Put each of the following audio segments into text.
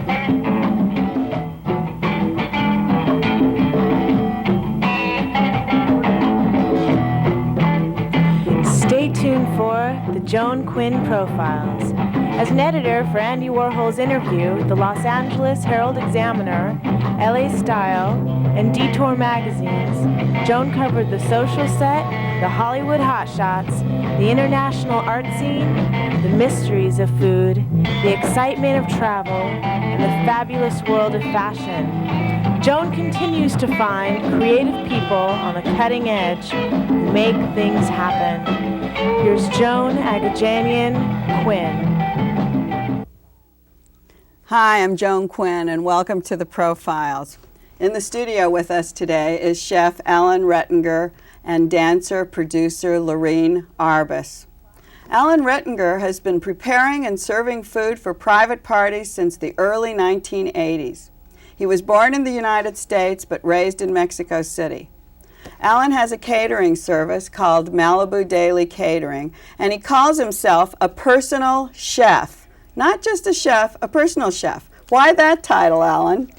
Stay tuned for the Joan Quinn Profiles. As an editor for Andy Warhol's Interview, the Los Angeles Herald-Examiner, LA Style, and Detour magazines, Joan covered the social set, the Hollywood hotshots, the international art scene, the mysteries of food, the excitement of travel, and the fabulous world of fashion. Joan continues to find creative people on the cutting edge who make things happen. Here's Joan Agajanian Quinn. Hi, I'm Joan Quinn, and welcome to the Profiles. In the studio with us today is Chef Alan Roettinger and dancer-producer Loreen Arbus. Alan Roettinger has been preparing and serving food for private parties since the early 1980s. He was born in the United States but raised in Mexico City. Alan has a catering service called Malibu Daily Catering, and he calls himself a personal chef. Not just a chef, a personal chef. Why that title, Alan?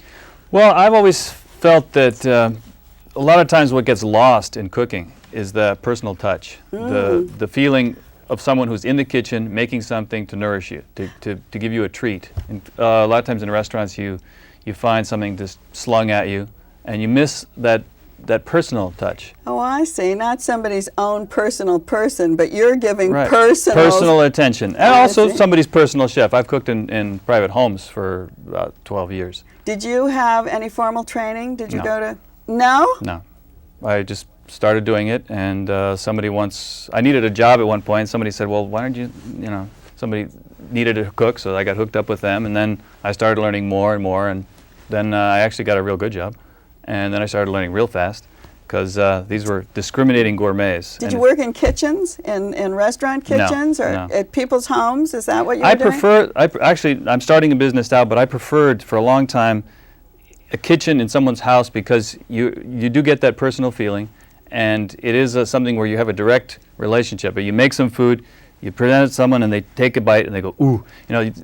Well, I've always felt that a lot of times what gets lost in cooking is the personal touch, the feeling of someone who's in the kitchen making something to nourish you, to give you a treat. And, a lot of times in restaurants you find something just slung at you, and you miss that personal touch. Oh, I see. Not somebody's own personal person, but you're giving Right. personal attention. And also somebody's personal chef. I've cooked in private homes for about 12 years. Did you have any formal training? Did you No. go to... No? No. I just started doing it, and I needed a job at one point. Somebody said, well, why don't you, somebody needed a cook, so I got hooked up with them, and then I started learning more and more, and then I actually got a real good job. And then I started learning real fast, because these were discriminating gourmets. Did you work in kitchens, in restaurant kitchens, or no. at people's homes? Is that what you were doing? Actually, I'm starting a business now, but I preferred for a long time a kitchen in someone's house, because you do get that personal feeling, and it is something where you have a direct relationship. But you make some food, you present it to someone, and they take a bite, and they go, ooh.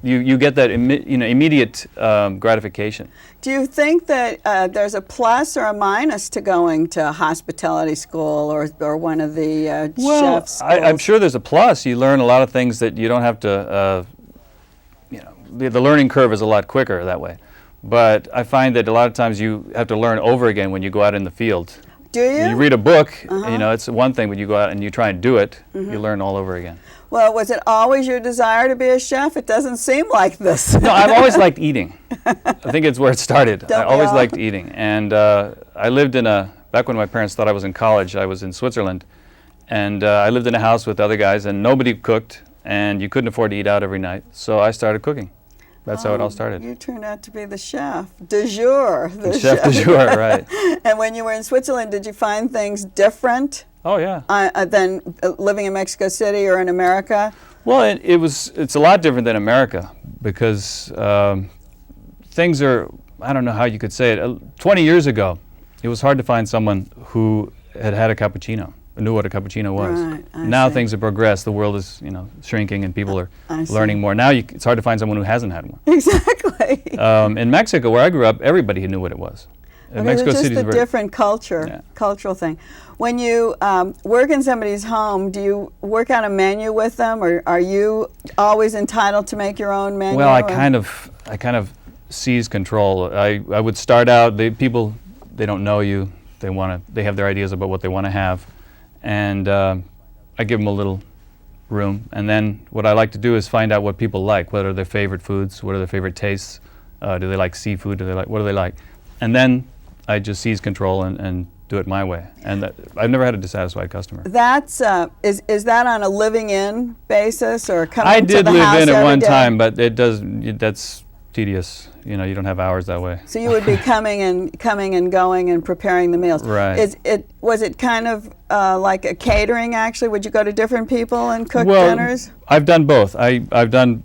You get that immediate gratification. Do you think that there's a plus or a minus to going to hospitality school or one of the chef's schools? I'm sure there's a plus. You learn a lot of things that you don't have to, the learning curve is a lot quicker that way. But I find that a lot of times you have to learn over again when you go out in the field. Do you? You read a book, it's one thing, but you go out and you try and do it, you learn all over again. Well, was it always your desire to be a chef? It doesn't seem like this. No, I've always liked eating. I think it's where it started. Don't I always we all? liked eating. And I lived back when my parents thought I was in college, I was in Switzerland. And I lived in a house with other guys, and nobody cooked, and you couldn't afford to eat out every night. So I started cooking. That's how it all started. You turned out to be the chef du jour. The chef du jour, right. And when you were in Switzerland, did you find things different Oh, yeah. than living in Mexico City or in America? Well, it's a lot different than America, because things are, I don't know how you could say it. 20 years ago, it was hard to find someone who had had a cappuccino, knew what a cappuccino was. Right, now see. things have progressed. The world is, shrinking, and people are I see. learning more. Now it's hard to find someone who hasn't had one. Exactly. In Mexico, where I grew up, everybody knew what it was. But Mexico City is just a different cultural thing. When you work in somebody's home, do you work out a menu with them, or are you always entitled to make your own menu? Well, I kind of seize control. I would start out. People they don't know you. They have their ideas about what they want to have, and I give them a little room. And then what I like to do is find out what people like. What are their favorite foods? What are their favorite tastes? Do they like seafood? What do they like? And then I just seize control and do it my way. And I've never had a dissatisfied customer. That's is that on a living-in basis, or coming I to did the live house in at every one day? time, but that's tedious. You don't have hours that way. So you would be coming and going and preparing the meals. Right. Was it kind of like a catering, actually? Would you go to different people and cook Well, dinners? I've done both. I've done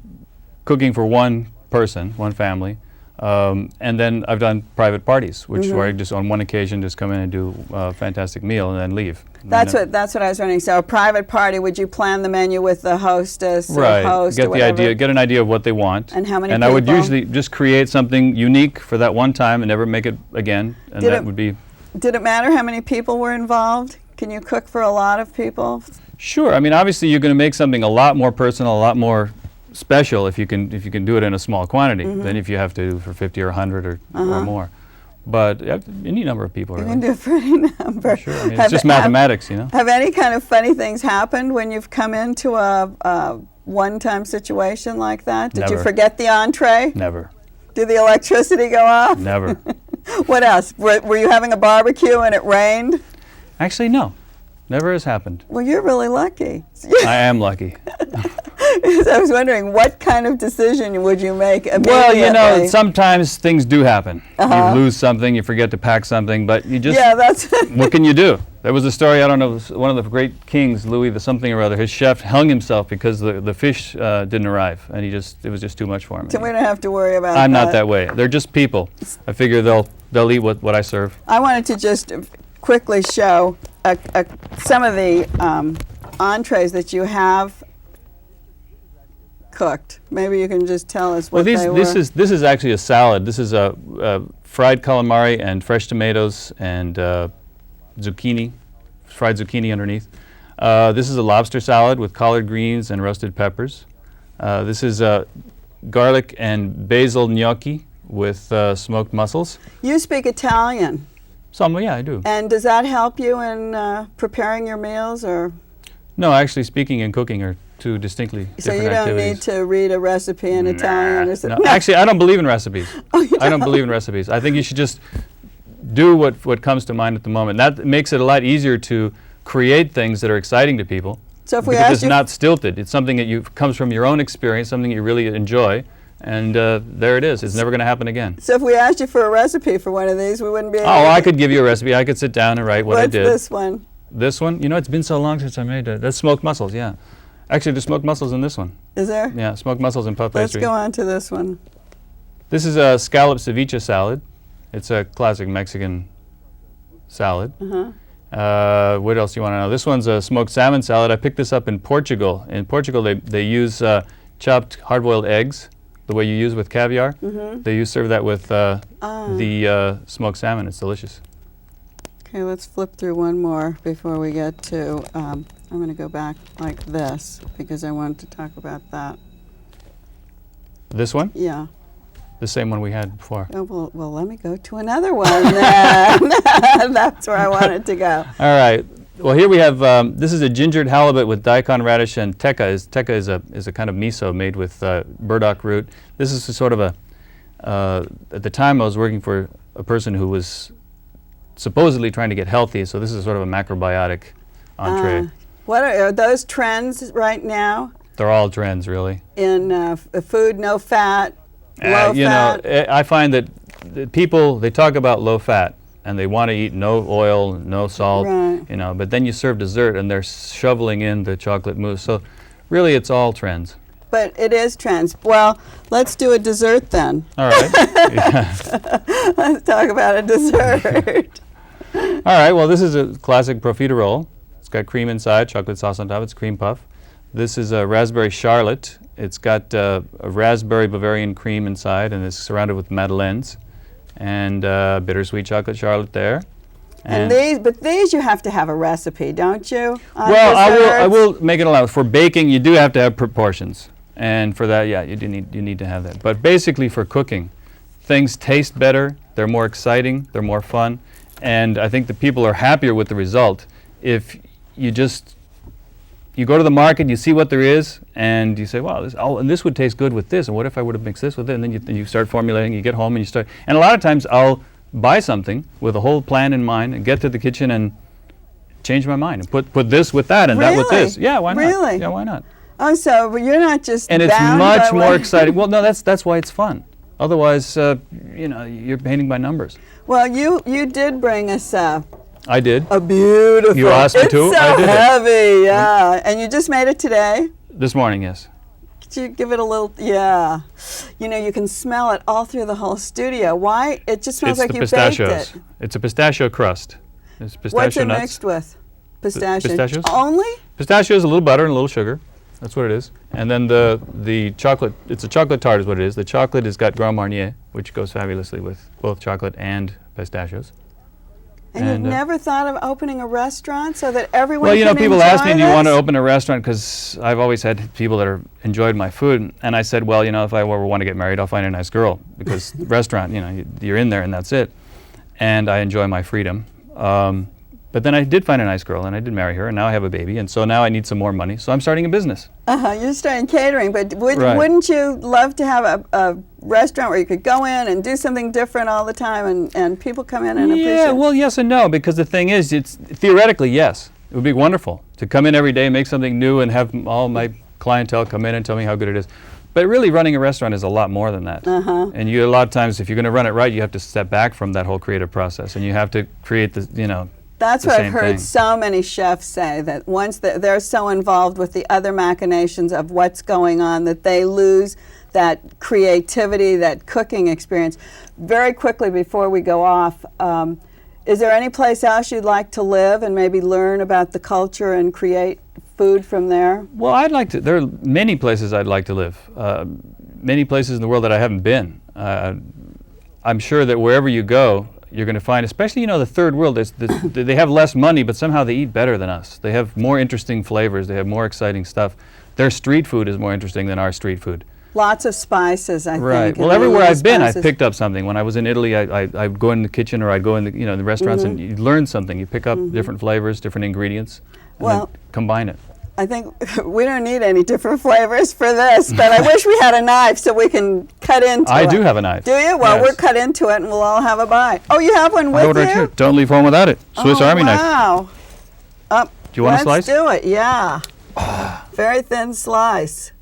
cooking for one person, one family. And then I've done private parties, which where I just on one occasion just come in and do a fantastic meal and then leave. That's what I was wondering. So a private party, would you plan the menu with the hostess Right. or host Get or the whatever? idea, get an idea of what they want. And how many And I would people? usually just create something unique for that one time and never make it again. And Did that it- would be Did it matter how many people were involved? Can you cook for a lot of people? sure. I mean, obviously, you're going to make something a lot more personal, a lot more special if you can do it in a small quantity than if you have to do for 50 or 100 or more. But any number of people, You really. can do a pretty number. Sure. I mean, it's just mathematics, you know. Have any kind of funny things happened when you've come into a one-time situation like that? Did you Never. forget the entree? Never, Did the electricity go off? never. What else? Were you having a barbecue and it rained? Actually, no. Never has happened. Well, you're really lucky. I am lucky. I was wondering, what kind of decision would you make immediately? Well, you know, sometimes things do happen. You lose something, you forget to pack something, but you just, Yeah, that's... what can you do? There was a story, I don't know, it was one of the great kings, Louis the something or other, his chef hung himself because the fish didn't arrive, and it was just too much for him. So we don't have to worry about I'm not that way. They're just people. I figure they'll eat what I serve. I wanted to just quickly show some of the entrees that you have cooked. Maybe you can just tell us what they were. This is actually a salad. This is a fried calamari and fresh tomatoes and zucchini, fried zucchini underneath. This is a lobster salad with collard greens and roasted peppers. This is garlic and basil gnocchi with smoked mussels. You speak Italian, Some, yeah, I do. and does that help you in preparing your meals, or No, actually, speaking and cooking are two distinctly so different you don't activities. need to read a recipe in Italian? Or No, actually, I don't believe in recipes. I don't believe in recipes. I think you should just do what comes to mind at the moment. That makes it a lot easier to create things that are exciting to people. So if we because asked it's you, not stilted. It's something that comes from your own experience, something you really enjoy, and there it is. It's never going to happen again. so if we asked you for a recipe for one of these, we wouldn't be able Oh, to. I could give you a recipe. I could sit down and write what I What's did. this one? This one? You know, it's been so long since I made it. That's smoked mussels, yeah. Actually, there's smoked mussels in this one. Is there? Yeah, smoked mussels and puff Let's pastry. go on to this one. This is a scallop ceviche salad. It's a classic Mexican salad. What else do you want to know? This one's a smoked salmon salad. I picked this up in Portugal. In Portugal, they use chopped hard-boiled eggs, the way you use with caviar. They serve that with the smoked salmon. It's delicious. Okay, let's flip through one more before we get to, I'm going to go back like this because I wanted to talk about that. This one, Yeah. the same one we had before. Oh, well, let me go to another one then. That's where I wanted to go. All right. Well, here we have, this is a gingered halibut with daikon radish and tekka. Tekka is a kind of miso made with burdock root. This is a sort of at the time I was working for a person who was supposedly trying to get healthy, so this is sort of a macrobiotic entree. What are those trends right now They're all trends, really. in food? No fat, low You fat. know, I find that people, they talk about low fat, and they want to eat no oil, no salt, Right. you know, but then you serve dessert and they're shoveling in the chocolate mousse. So really it's all trends. But it is trends. Well, let's do a dessert then. All right. Yeah. Let's talk about a dessert. All right, well, this is a classic profiterole. It's got cream inside, chocolate sauce on top. It's cream puff. This is a raspberry charlotte. It's got a raspberry Bavarian cream inside, and it's surrounded with madeleines. And bittersweet chocolate charlotte there. And these you have to have a recipe, don't you? on Well, I desserts? will make it allowed. For baking, you do have to have proportions. And for that, yeah, you need to have that. But basically for cooking, things taste better, they're more exciting, they're more fun. And I think the people are happier with the result if you go to the market, you see what there is, and you say, wow, and this would taste good with this, and what if I would have mixed this with it? And then you start formulating, you get home and you start. And a lot of times I'll buy something with a whole plan in mind and get to the kitchen and change my mind and put this with that and that with this. Really? Yeah, why not? Really? Yeah, why not? Oh, so you're not just And it's bound much by more what- exciting. Well, no, that's why it's fun. Otherwise, you know, you're painting by numbers. Well, you did bring us I did. a beautiful. You asked me it's to? so I did it. heavy, yeah. And you just made it today. This morning, yes. you give it a little, yeah. You know, you can smell it all through the whole studio. Why? It just smells like you baked it. It's a pistachio crust. It's pistachio What's it nuts. mixed with? Pistachio. Pistachios? Only? Pistachios, a little butter and a little sugar. That's what it is. And then the chocolate, it's a chocolate tart is what it is. The chocolate has got Grand Marnier, which goes fabulously with both chocolate and pistachios. And you've never thought of opening a restaurant so that everyone well, you know, can people enjoy ask me, do you want to this? open a restaurant? Because I've always had people that are enjoyed my food. And I said, well, you know, if I ever want to get married, I'll find a nice girl. Because restaurant, you know, you're in there and that's it. And I enjoy my freedom. But then I did find a nice girl, and I did marry her, and now I have a baby, and so now I need some more money, so I'm starting a business. You're starting catering, but Right. wouldn't you love to have a restaurant where you could go in and do something different all the time, and people come in and appreciate Yeah, it? well, yes and no, because the thing is, it's theoretically, yes. It would be wonderful to come in every day, make something new, and have all my clientele come in and tell me how good it is. But really, running a restaurant is a lot more than that. And you, a lot of times, if you're going to run it right, you have to step back from that whole creative process, and you have to create the, you know, That's the what I've same heard thing. so many chefs say, that once they're so involved with the other machinations of what's going on that they lose that creativity, that cooking experience. Very quickly before we go off, is there any place else you'd like to live and maybe learn about the culture and create food from there? Well, I'd like to. There are many places I'd like to live. Many places in the world that I haven't been. I'm sure that wherever you go, you're going to find, especially, you know, the third world, they have less money, but somehow they eat better than us. They have more interesting flavors. They have more exciting stuff. Their street food is more interesting than our street food. Lots of spices, I Right. think. Well, and everywhere really I've been, I've spices. picked up something. When I was in Italy, I'd go in the kitchen, or I'd go in the, you know, the restaurants, and you learn something. You pick up different flavors, different ingredients, and Well, then combine it. I think we don't need any different flavors for this, but I wish we had a knife so we can cut into it. I do have a knife. Do you? Well, Yes. we're cut into it and we'll all have a bite. Oh, you have one I with ordered you? it too. Don't leave home without it. Swiss Oh, Army knife. wow. Do you want a slice? Let's do it, yeah. Very thin slice.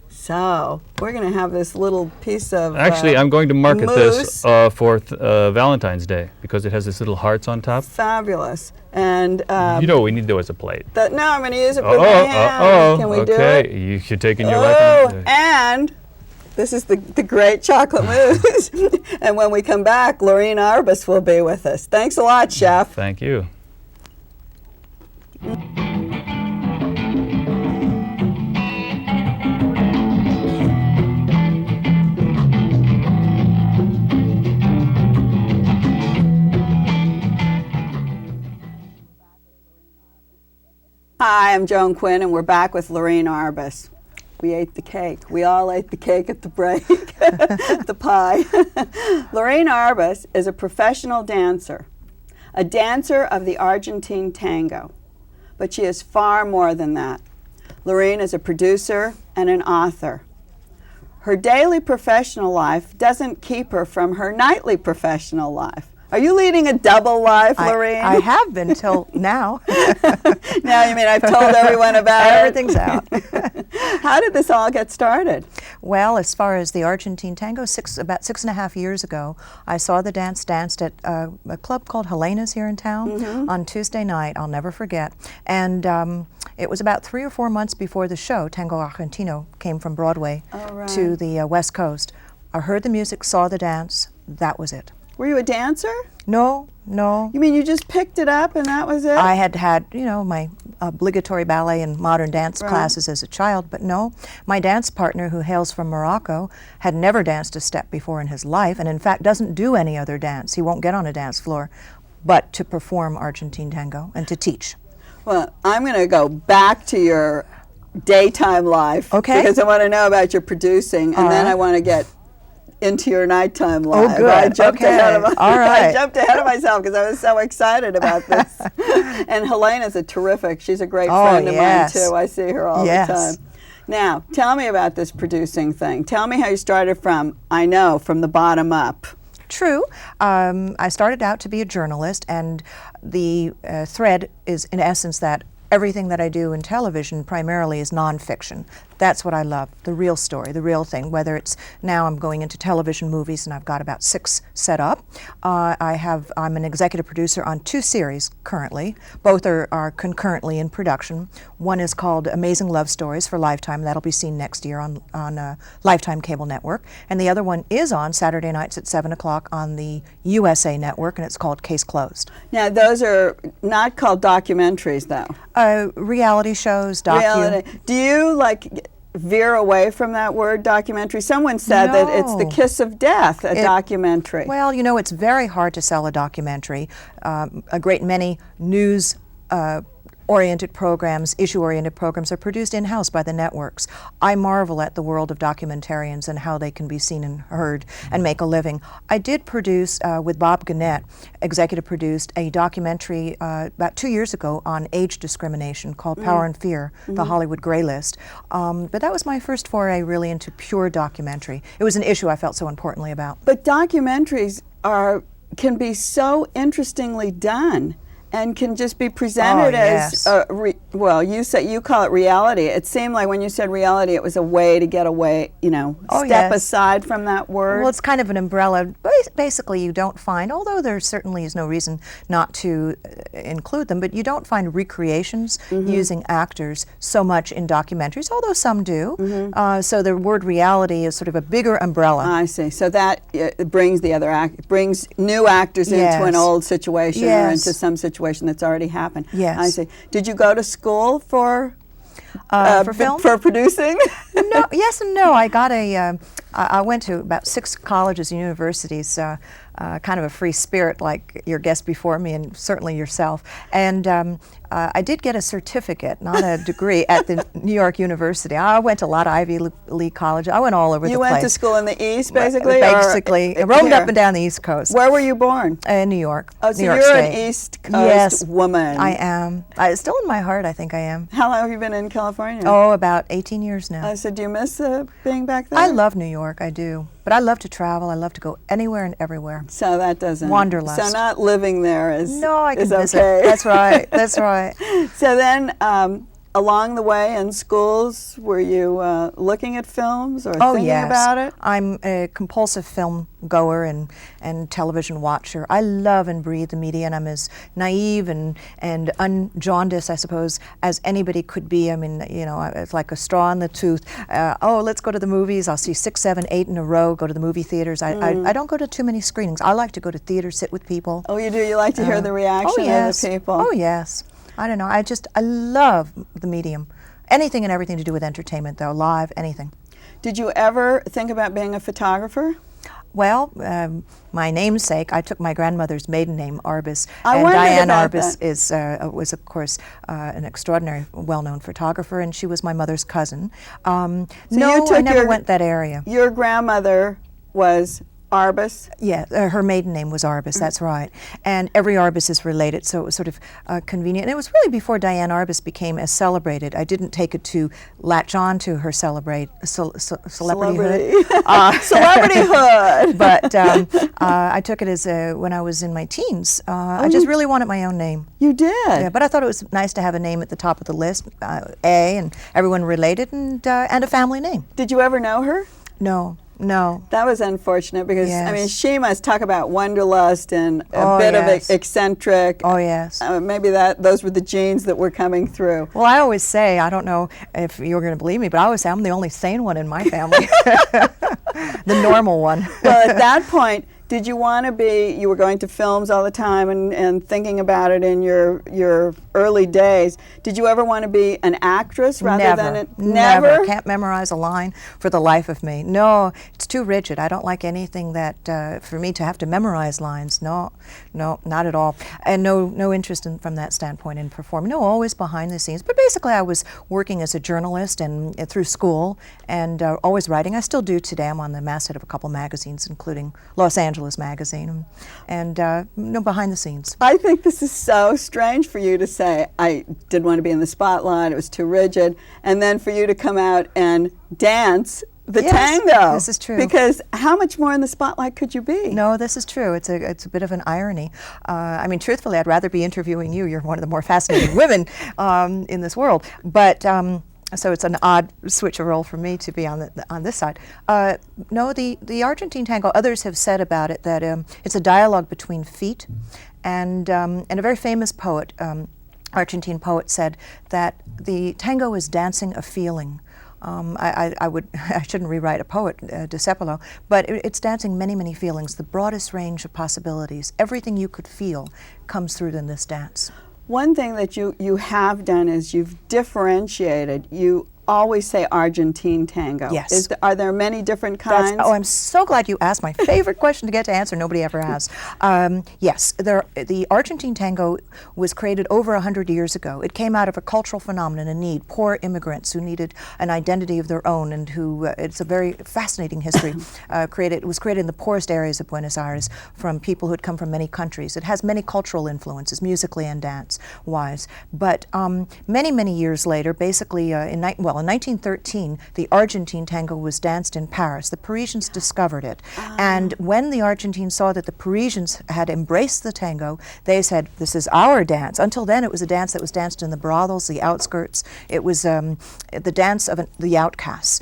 So, we're going to have this little piece of Actually, I'm going to market mousse. this for Valentine's Day, because it has this little hearts on top. Fabulous. And You know what we need to do as a plate. no, I'm going to use it with my hand. Can we do okay. it? You should take in your Oh, life. and this is the great chocolate mousse. And when we come back, Loreen Arbus will be with us. Thanks a lot, Chef. Thank you. Hi, I'm Joan Quinn, and we're back with Loreen Arbus. We ate the cake. We all ate the cake at the break, the pie. Loreen Arbus is a professional dancer, a dancer of the Argentine tango. But she is far more than that. Loreen is a producer and an author. Her daily professional life doesn't keep her from her nightly professional life. Are you leading a double life, Loreen? I have been till now. Now you mean I've told everyone about Everything's out. it? How did this all get started? Well, as far as the Argentine tango, about 6.5 years ago, I saw the dance danced at a club called Helena's here in town on Tuesday night. I'll never forget. And it was about 3 or 4 months before the show, Tango Argentino came from Broadway to the West Coast. I heard the music, saw the dance. That was it. Were you a dancer? No, no. You mean you just picked it up and that was it? I had, you know, my obligatory ballet and modern dance classes as a child, but no. My dance partner, who hails from Morocco, had never danced a step before in his life, and in fact doesn't do any other dance. He won't get on a dance floor, but to perform Argentine tango and to teach. Well, I'm going to go back to your daytime life. Okay. Because I want to know about your producing, and then right. I want to get into your nighttime life. good. I jumped Okay. ahead of All right. I jumped ahead of myself because I was so excited about this. And Helena's a terrific. She's a great friend of mine too. I see her all the time. Now, tell me about this producing thing. Tell me how you started from the bottom up. True. I started out to be a journalist, and the thread is, in essence, that everything that I do in television primarily is nonfiction. That's what I love, the real story, the real thing, whether it's now I'm going into television, movies, and I've got about 6 set up. I'm an executive producer on 2 series currently. Both are concurrently in production. One is called Amazing Love Stories for Lifetime. That'll be seen next year on Lifetime Cable Network. And the other one is on Saturday nights at 7 o'clock on the USA Network, and it's called Case Closed. Now, those are not called documentaries, though. Reality shows, Reality. Do you, like, veer away from that word documentary? Someone said that it's the kiss of death, a documentary. Well, you know, it's very hard to sell a documentary. A great many news oriented programs, issue-oriented programs are produced in-house by the networks. I marvel at the world of documentarians and how they can be seen and heard and make a living. I did produce, with Bob Gannett, executive produced, a documentary about 2 years ago on age discrimination called Power and Fear, the Hollywood Gray List. But that was my first foray really into pure documentary. It was an issue I felt so importantly about. But documentaries can be so interestingly done and can just be presented as, well, you call it reality. It seemed like when you said reality, it was a way to get away, step aside from that word. Well, it's kind of an umbrella. Basically, you don't find, although there certainly is no reason not to include them, but you don't find recreations using actors so much in documentaries, although some do. So the word reality is sort of a bigger umbrella. I see. So that brings brings new actors into an old situation or into some situation that's already happened. Yes. I see. Did you go to school for film? For producing? No. Yes and no. I went to about 6 colleges and universities, kind of a free spirit like your guest before me and certainly yourself. And I did get a certificate, not a degree, at the New York University. I went to a lot of Ivy League colleges. I went all over the place. You went to school in the East, basically? Basically. I roamed up and down the East Coast. Where were you born? In New York. Oh, so New York you're State. an East Coast woman. I am. Still in my heart, I think I am. How long have you been in California? Oh, about 18 years now. So do you miss being back there? I love New York, I do. But I love to travel. I love to go anywhere and everywhere. So that doesn't... Wanderlust. So not living there is okay. No, I can visit. That's right. That's right. So then, along the way in schools, were you looking at films or thinking about it? I'm a compulsive film goer and television watcher. I love and breathe the media, and I'm as naive and unjaundiced, I suppose, as anybody could be. I mean, it's like a straw in the tooth. Let's go to the movies. I'll see 6, 7, 8 in a row, go to the movie theaters. I don't go to too many screenings. I like to go to theaters, sit with people. Oh, you do? You like to hear the reaction of the people? Oh, yes. I don't know. I love the medium. Anything and everything to do with entertainment, though, live, anything. Did you ever think about being a photographer? Well, my namesake, I took my grandmother's maiden name, Arbus, and Diane Arbus was, of course, an extraordinary, well-known photographer, and she was my mother's cousin. I never went that area. Your grandmother was Arbus? Yeah, her maiden name was Arbus, that's right. And every Arbus is related, so it was sort of convenient. And it was really before Diane Arbus became as celebrated. I didn't take it to latch on to her celebrityhood. Celebrityhood! But I took it as when I was in my teens. I just really wanted my own name. You did? Yeah, but I thought it was nice to have a name at the top of the list, and everyone related, and a family name. Did you ever know her? No. That was unfortunate because, I mean, she must talk about wanderlust and a bit of eccentric. Oh, yes. Maybe those were the genes that were coming through. Well, I always say, I don't know if you're going to believe me, but I always say I'm the only sane one in my family. The normal one. Well, at that point, did you want to be, you were going to films all the time and thinking about it in your early days, did you ever want to be an actress rather than Never. Can't memorize a line for the life of me. No, it's too rigid. I don't like anything that, for me to have to memorize lines. No, not at all. And no interest from that standpoint in performing. No, always behind the scenes. But basically I was working as a journalist and through school and always writing. I still do today. I'm on the masthead of a couple magazines, including Los Angeles Magazine, and behind the scenes. I think this is so strange for you to say, I didn't want to be in the spotlight, it was too rigid, and then for you to come out and dance the tango. This is true. Because how much more in the spotlight could you be? No, this is true. It's a bit of an irony. I mean, truthfully, I'd rather be interviewing you. You're one of the more fascinating women in this world. But So it's an odd switch of role for me to be on this side. No, the Argentine tango, others have said about it that it's a dialogue between feet, and a very famous poet, Argentine poet, said that the tango is dancing a feeling. I shouldn't rewrite a poet, Discepolo, but it's dancing many, many feelings, the broadest range of possibilities. Everything you could feel comes through in this dance. One thing that you have done is you've differentiated. You always say Argentine tango. Yes. Are there many different kinds? Oh, I'm so glad you asked. My favorite question to get to answer, nobody ever has. Yes, the Argentine tango was created over 100 years ago. It came out of a cultural phenomenon, a need, poor immigrants who needed an identity of their own, and who, it's a very fascinating history. It was created in the poorest areas of Buenos Aires from people who had come from many countries. It has many cultural influences, musically and dance-wise. But many, many years later, basically in 1913, the Argentine tango was danced in Paris. The Parisians discovered it. And when the Argentines saw that the Parisians had embraced the tango, they said, this is our dance. Until then, it was a dance that was danced in the brothels, the outskirts. It was the dance of the outcasts.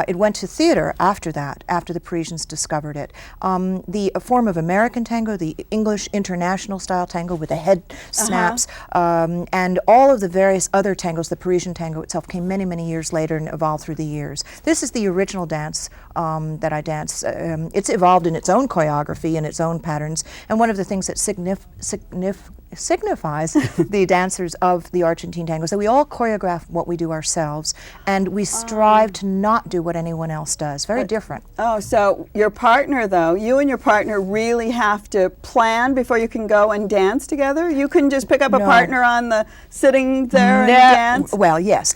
It went to theater after that, after the Parisians discovered it. The form of American tango, the English international style tango with the head snaps, and all of the various other tangos, the Parisian tango itself came many, many years later and evolved through the years. This is the original dance that I dance. It's evolved in its own choreography and its own patterns, and one of the things that signifies the dancers of the Argentine tango is that we all choreograph what we do ourselves, and we strive to not do what anyone else does. Very different. Oh, so your partner, though, you and your partner really have to plan before you can go and dance together? You couldn't just pick up a partner on the sitting there and dance? Well, yes.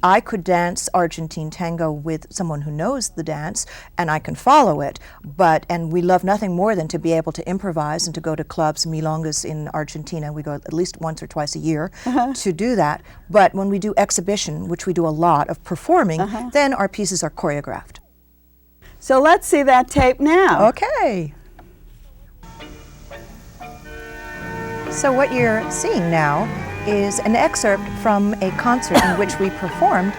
I could dance Argentine tango with someone who knows the dance, and I can follow it, and we love nothing more than to be able to improvise and to go to clubs, milongas in Argentina. We go at least once or twice a year to do that. But when we do exhibition, which we do a lot of performing, then our pieces are choreographed. So let's see that tape now. Okay. So what you're seeing now is an excerpt from a concert in which we performed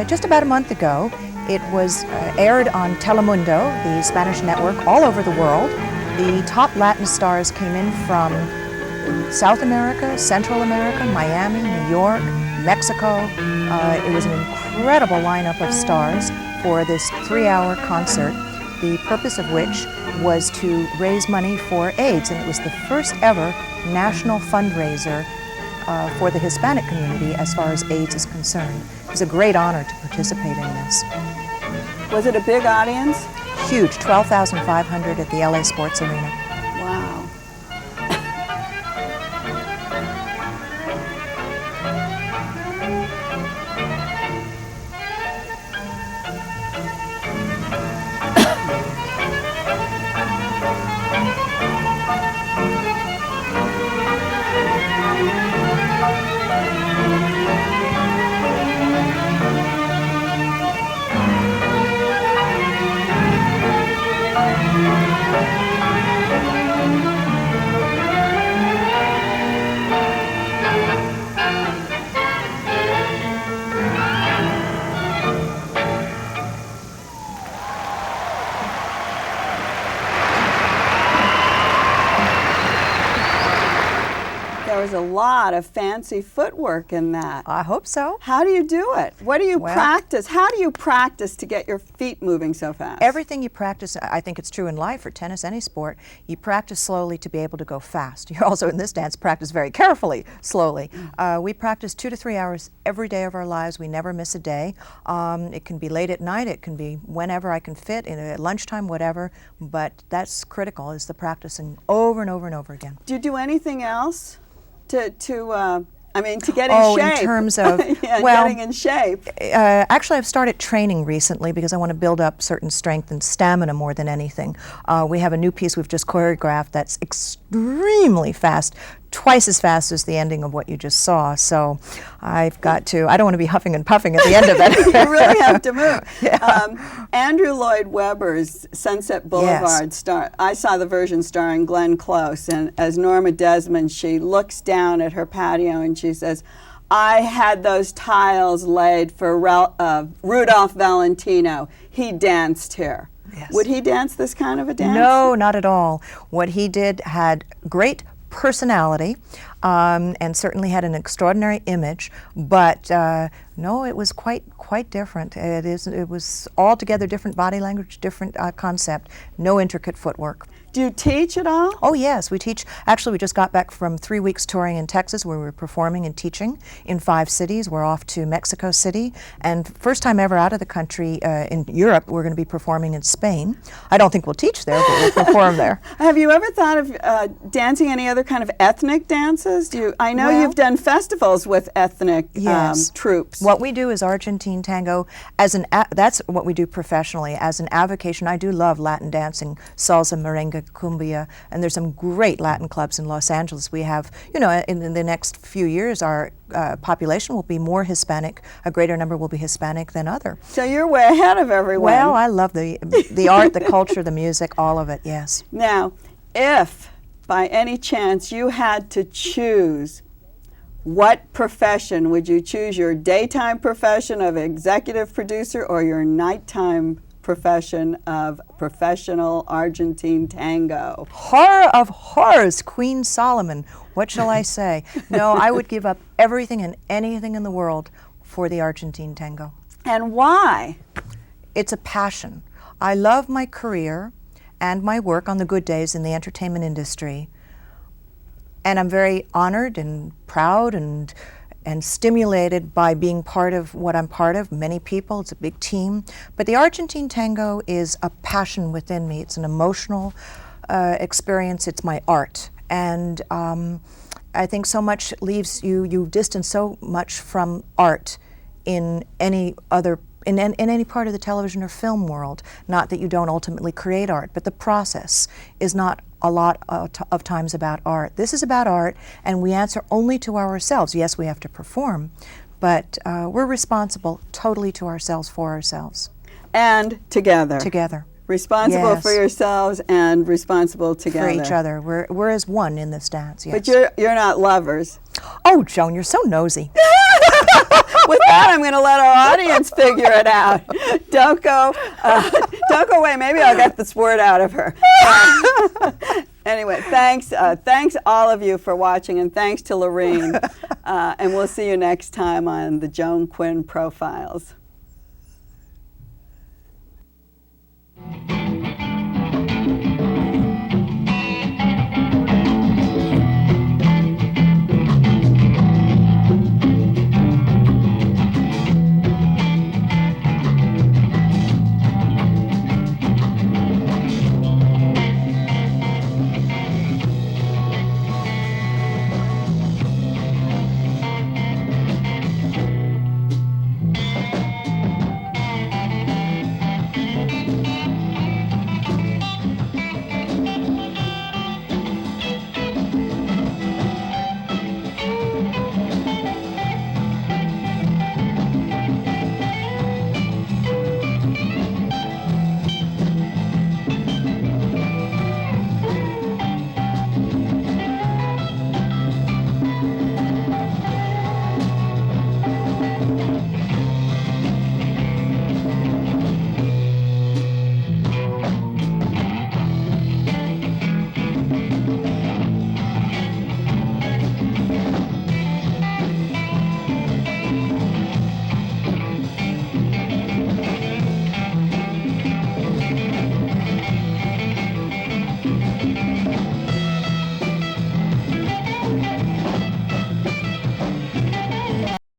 just about a month ago. It was aired on Telemundo, the Spanish network, all over the world. The top Latin stars came in from South America, Central America, Miami, New York, Mexico. It was an incredible lineup of stars for this 3-hour concert, the purpose of which was to raise money for AIDS, and it was the first ever national fundraiser for the Hispanic community as far as AIDS is concerned. It was a great honor to participate in this. Was it a big audience? Huge, 12,500 at the LA Sports Arena. Wow. There was a lot of fancy footwork in that. I hope so. How do you do it? What do you practice? How do you practice to get your feet moving so fast? Everything you practice, I think it's true in life, for tennis, any sport, you practice slowly to be able to go fast. You also, in this dance, practice very carefully, slowly. We practice 2 to 3 hours every day of our lives. We never miss a day. It can be late at night, it can be whenever I can fit, at lunchtime, whatever, but that's critical, is the practicing over and over and over again. Do you do anything else to get in shape? In terms of, getting in shape. Actually, I've started training recently because I want to build up certain strength and stamina more than anything. We have a new piece we've just choreographed that's extremely fast, twice as fast as the ending of what you just saw. So I've got to, I don't want to be huffing and puffing at the end of it. You really have to move. Andrew Lloyd Webber's Sunset Boulevard star. I saw the version starring Glenn Close, and as Norma Desmond, she looks down at her patio and she says, I had those tiles laid for Rudolph Valentino. He danced here. Yes. Would he dance this kind of a dance? No, not at all. What he did had great personality and certainly had an extraordinary image, but no, it was quite different. It was altogether different body language, different concept, no intricate footwork. Do you teach at all? Oh yes, we teach. Actually, we just got back from 3 weeks touring in Texas where we were performing and teaching in 5 cities. We're off to Mexico City, and first time ever out of the country in Europe, we're going to be performing in Spain. I don't think we'll teach there, but we'll perform there. Have you ever thought of dancing any other kind of ethnic dances? I know you've done festivals with ethnic troupes. What we do is Argentine tango. That's what we do professionally. As an avocation, I do love Latin dancing, salsa, merengue, cumbia, and there's some great Latin clubs in Los Angeles. We have, in the next few years, our population will be more Hispanic. A greater number will be Hispanic than other. So you're way ahead of everyone. Well, I love the art, the culture, the music, all of it, yes. Now, if by any chance you had to choose, what profession would you choose? Your daytime profession of executive producer or your nighttime profession of professional Argentine tango? Horror of horrors, Queen Solomon. What shall I say? No, I would give up everything and anything in the world for the Argentine tango. And why? It's a passion. I love my career and my work on the good days in the entertainment industry. And I'm very honored and proud and stimulated by being part of what I'm part of. Many people, it's a big team. But the Argentine tango is a passion within me. It's an emotional experience. It's my art. And I think so much leaves you distance so much from art in any other in any part of the television or film world. Not that you don't ultimately create art, but the process is not a lot of times about art. This is about art, and we answer only to ourselves. Yes, we have to perform, but we're responsible totally to ourselves, for ourselves. And together. Together. Responsible Yes. for yourselves and responsible together. For each other. We're as one in this dance, yes. But you're not lovers. Oh, Joan, you're so nosy. With that, I'm going to let our audience figure it out. Don't go away. Maybe I'll get this word out of her. Anyway, thanks all of you for watching, and thanks to Loreen. And we'll see you next time on the Joan Quinn Profiles.